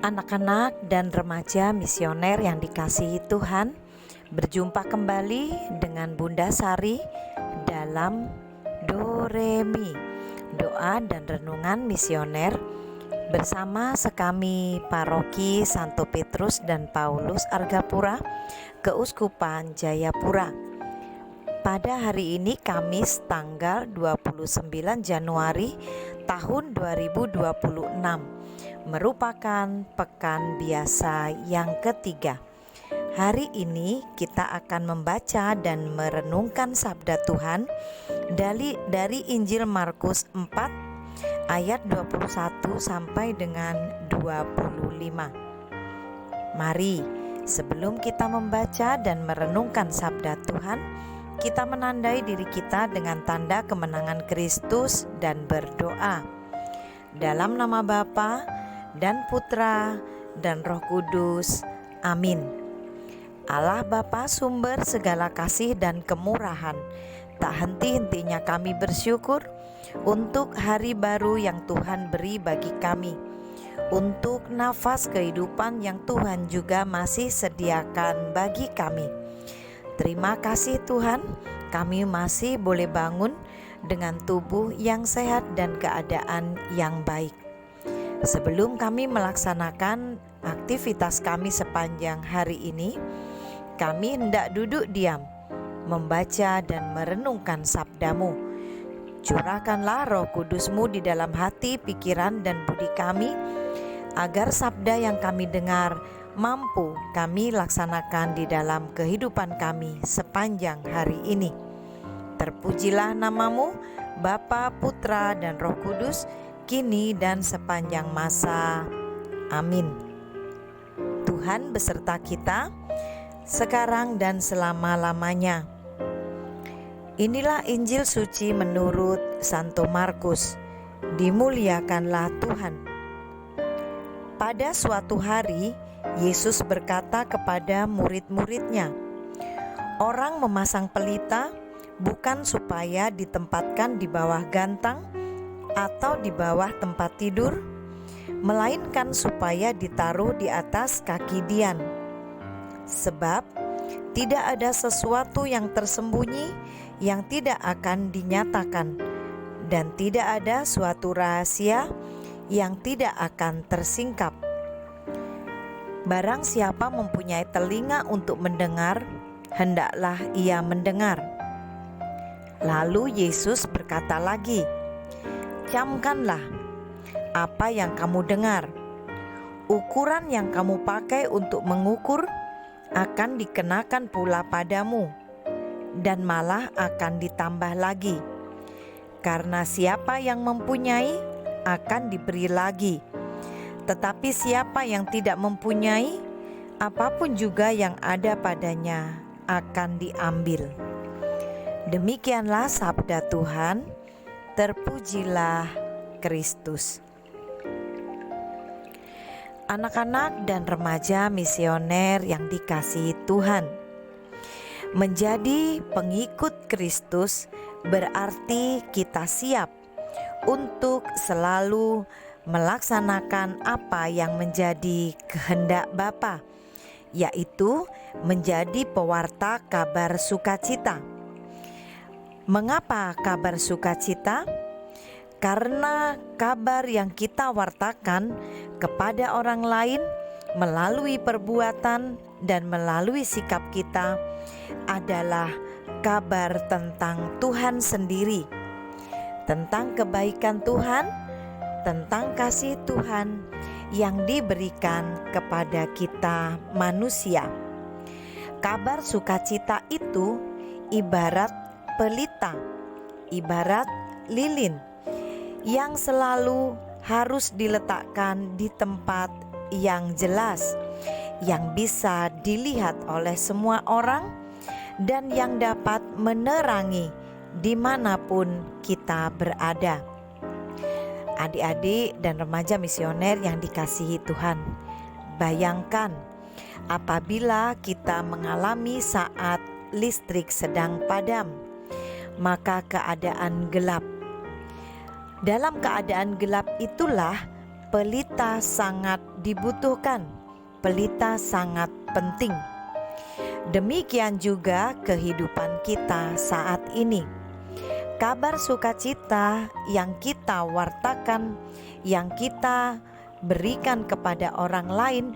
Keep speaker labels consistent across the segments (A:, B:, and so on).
A: Anak-anak dan remaja misioner yang dikasihi Tuhan, berjumpa kembali dengan Bunda Sari dalam Doremi, doa dan renungan misioner bersama sekami Paroki Santo Petrus dan Paulus Argapura, Keuskupan Jayapura. Pada hari ini Kamis tanggal 29 Januari tahun 2026 merupakan pekan biasa yang ketiga. Hari ini kita akan membaca dan merenungkan sabda Tuhan dari Injil Markus 4 ayat 21 sampai dengan 25. Mari, sebelum kita membaca dan merenungkan sabda Tuhan, kita menandai diri kita dengan tanda kemenangan Kristus dan berdoa. Dalam nama Bapa dan Putra dan Roh Kudus. Amin. Allah Bapa, sumber segala kasih dan kemurahan, tak henti-hentinya kami bersyukur untuk hari baru yang Tuhan beri bagi kami, untuk nafas kehidupan yang Tuhan juga masih sediakan bagi kami. Terima kasih Tuhan, kami masih boleh bangun dengan tubuh yang sehat dan keadaan yang baik. Sebelum kami melaksanakan aktivitas kami sepanjang hari ini, kami hendak duduk diam, membaca dan merenungkan sabda-Mu. Curahkanlah Roh Kudus-Mu di dalam hati, pikiran dan budi kami, agar sabda yang kami dengar mampu kami laksanakan di dalam kehidupan kami sepanjang hari ini. Terpujilah nama-Mu, Bapa, Putra dan Roh Kudus, kini dan sepanjang masa. Amin. Tuhan beserta kita, sekarang dan selama-lamanya. Inilah Injil suci menurut Santo Markus. Dimuliakanlah Tuhan. Pada suatu hari, Yesus berkata kepada murid-muridnya, "Orang memasang pelita bukan supaya ditempatkan di bawah gantang atau di bawah tempat tidur, melainkan supaya ditaruh di atas kaki dian. Sebab tidak ada sesuatu yang tersembunyi yang tidak akan dinyatakan, dan tidak ada suatu rahasia yang tidak akan tersingkap. Barang siapa mempunyai telinga untuk mendengar, hendaklah ia mendengar." Lalu Yesus berkata lagi, "Camkanlah apa yang kamu dengar. Ukuran yang kamu pakai untuk mengukur akan dikenakan pula padamu, dan malah akan ditambah lagi. Karena siapa yang mempunyai akan diberi lagi, tetapi siapa yang tidak mempunyai, apapun juga yang ada padanya akan diambil." Demikianlah sabda Tuhan. Terpujilah Kristus. Anak-anak dan remaja misioner yang dikasihi Tuhan, menjadi pengikut Kristus berarti kita siap untuk selalu melaksanakan apa yang menjadi kehendak Bapa, yaitu menjadi pewarta kabar sukacita. Mengapa kabar sukacita? Karena kabar yang kita wartakan kepada orang lain melalui perbuatan dan melalui sikap kita adalah kabar tentang Tuhan sendiri, tentang kebaikan Tuhan, tentang kasih Tuhan yang diberikan kepada kita manusia. Kabar sukacita itu ibarat pelita, ibarat lilin yang selalu harus diletakkan di tempat yang jelas, yang bisa dilihat oleh semua orang dan yang dapat menerangi dimanapun kita berada. Adik-adik dan remaja misioner yang dikasihi Tuhan, bayangkan apabila kita mengalami saat listrik sedang padam, maka keadaan gelap. Dalam keadaan gelap itulah pelita sangat dibutuhkan. Pelita sangat penting. Demikian juga kehidupan kita saat ini. Kabar sukacita yang kita wartakan, yang kita berikan kepada orang lain,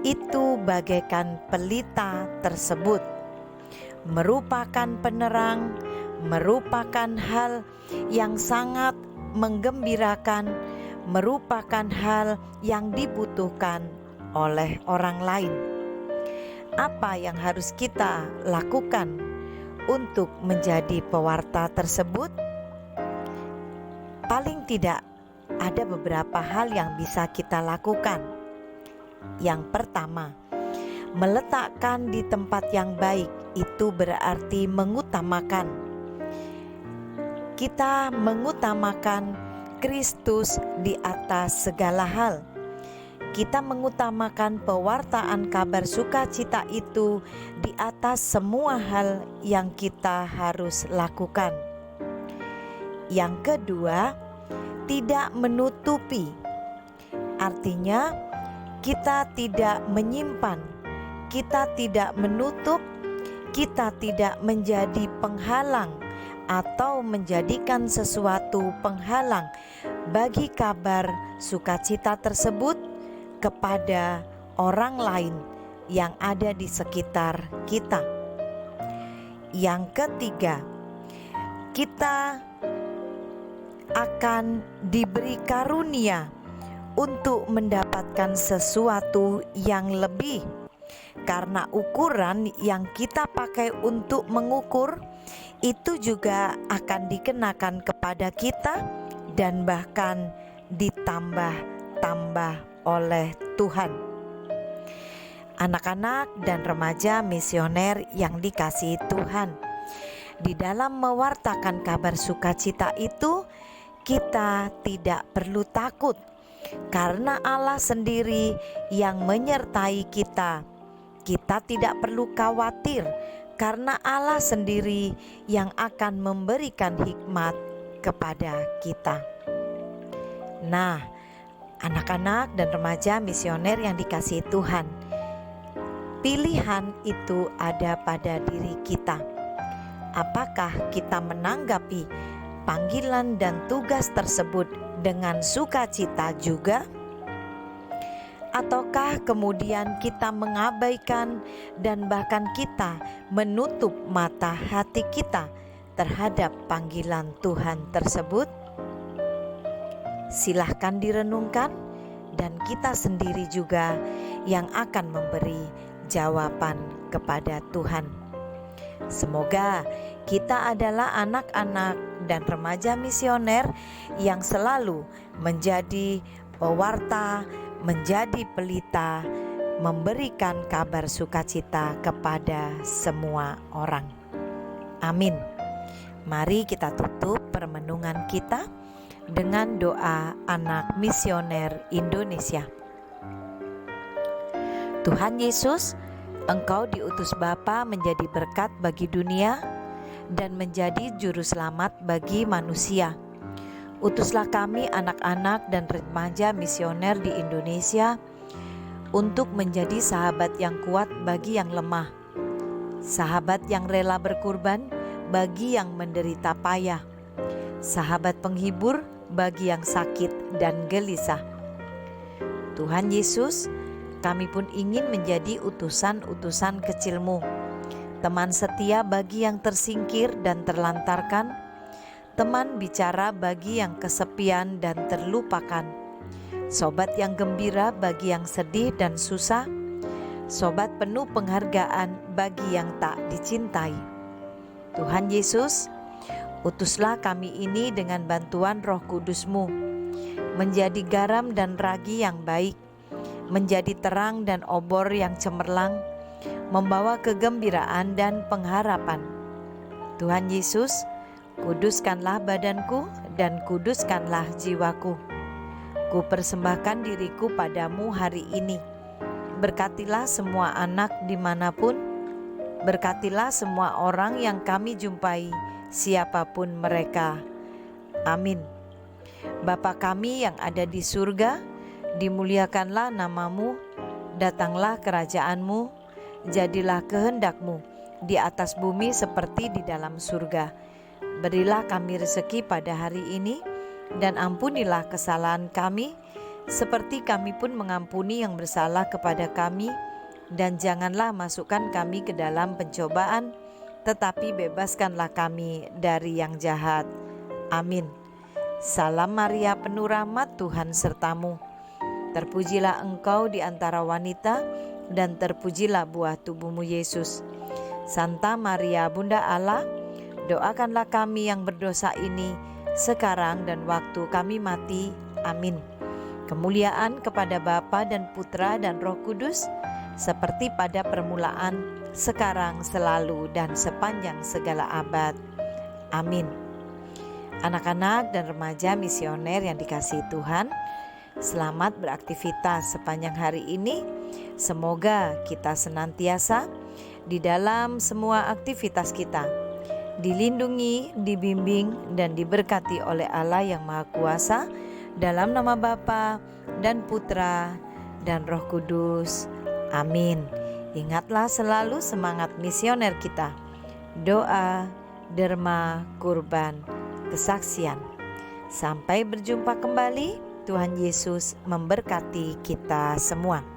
A: itu bagaikan pelita tersebut, merupakan penerang, merupakan hal yang sangat menggembirakan, merupakan hal yang dibutuhkan oleh orang lain. Apa yang harus kita lakukan untuk menjadi pewarta tersebut? Paling tidak ada beberapa hal yang bisa kita lakukan. Yang pertama, meletakkan di tempat yang baik itu berarti mengutamakan. Kita mengutamakan Kristus di atas segala hal. Kita mengutamakan pewartaan kabar sukacita itu di atas semua hal yang kita harus lakukan. Yang kedua, tidak menutupi. Artinya, kita tidak menyimpan, kita tidak menutup, kita tidak menjadi penghalang atau menjadikan sesuatu penghalang bagi kabar sukacita tersebut kepada orang lain yang ada di sekitar kita. Yang ketiga, kita akan diberi karunia untuk mendapatkan sesuatu yang lebih, karena ukuran yang kita pakai untuk mengukur itu juga akan dikenakan kepada kita dan bahkan ditambah-tambah oleh Tuhan. Anak-anak dan remaja misioner yang dikasihi Tuhan, di dalam mewartakan kabar sukacita itu kita tidak perlu takut, karena Allah sendiri yang menyertai kita. Kita tidak perlu khawatir, karena Allah sendiri yang akan memberikan hikmat kepada kita. Nah, anak-anak dan remaja misioner yang dikasihi Tuhan, pilihan itu ada pada diri kita. Apakah kita menanggapi panggilan dan tugas tersebut dengan sukacita juga? Ataukah kemudian kita mengabaikan dan bahkan kita menutup mata hati kita terhadap panggilan Tuhan tersebut? Silahkan direnungkan, dan kita sendiri juga yang akan memberi jawaban kepada Tuhan. Semoga kita adalah anak-anak dan remaja misioner yang selalu menjadi pewarta, menjadi pelita, memberikan kabar sukacita kepada semua orang. Amin. Mari kita tutup permenungan kita dengan doa anak misioner Indonesia. Tuhan Yesus, Engkau diutus Bapa menjadi berkat bagi dunia dan menjadi juru selamat bagi manusia. Utuslah kami anak-anak dan remaja misioner di Indonesia untuk menjadi sahabat yang kuat bagi yang lemah, sahabat yang rela berkorban bagi yang menderita payah, sahabat penghibur bagi yang sakit dan gelisah. Tuhan Yesus, kami pun ingin menjadi utusan-utusan kecil-Mu, teman setia bagi yang tersingkir dan terlantarkan, teman bicara bagi yang kesepian dan terlupakan, sobat yang gembira bagi yang sedih dan susah, sobat penuh penghargaan bagi yang tak dicintai. Tuhan Yesus, utuslah kami ini dengan bantuan Roh Kudus-Mu, menjadi garam dan ragi yang baik, menjadi terang dan obor yang cemerlang, membawa kegembiraan dan pengharapan. Tuhan Yesus, kuduskanlah badanku dan kuduskanlah jiwaku. Ku persembahkan diriku padamu hari ini. Berkatilah semua anak dimanapun, berkatilah semua orang yang kami jumpai, siapapun mereka. Amin. Bapa kami yang ada di surga, dimuliakanlah namamu, datanglah kerajaanmu, jadilah kehendakmu di atas bumi seperti di dalam surga. Berilah kami rezeki pada hari ini, dan ampunilah kesalahan kami, seperti kami pun mengampuni yang bersalah kepada kami. Dan janganlah masukkan kami ke dalam pencobaan, tetapi bebaskanlah kami dari yang jahat. Amin. Salam Maria, penuh rahmat, Tuhan sertamu. Terpujilah engkau di antara wanita, dan terpujilah buah tubuhmu Yesus. Santa Maria, Bunda Allah, doakanlah kami yang berdosa ini, sekarang dan waktu kami mati. Amin. Kemuliaan kepada Bapa dan Putra dan Roh Kudus, seperti pada permulaan, sekarang, selalu, dan sepanjang segala abad. Amin. Anak-anak dan remaja misioner yang dikasihi Tuhan, selamat beraktivitas sepanjang hari ini. Semoga kita senantiasa di dalam semua aktivitas kita dilindungi, dibimbing, dan diberkati oleh Allah yang Maha Kuasa, dalam nama Bapa dan Putra dan Roh Kudus. Amin. Ingatlah selalu semangat misioner kita. Doa, derma, kurban, kesaksian. Sampai berjumpa kembali. Tuhan Yesus memberkati kita semua.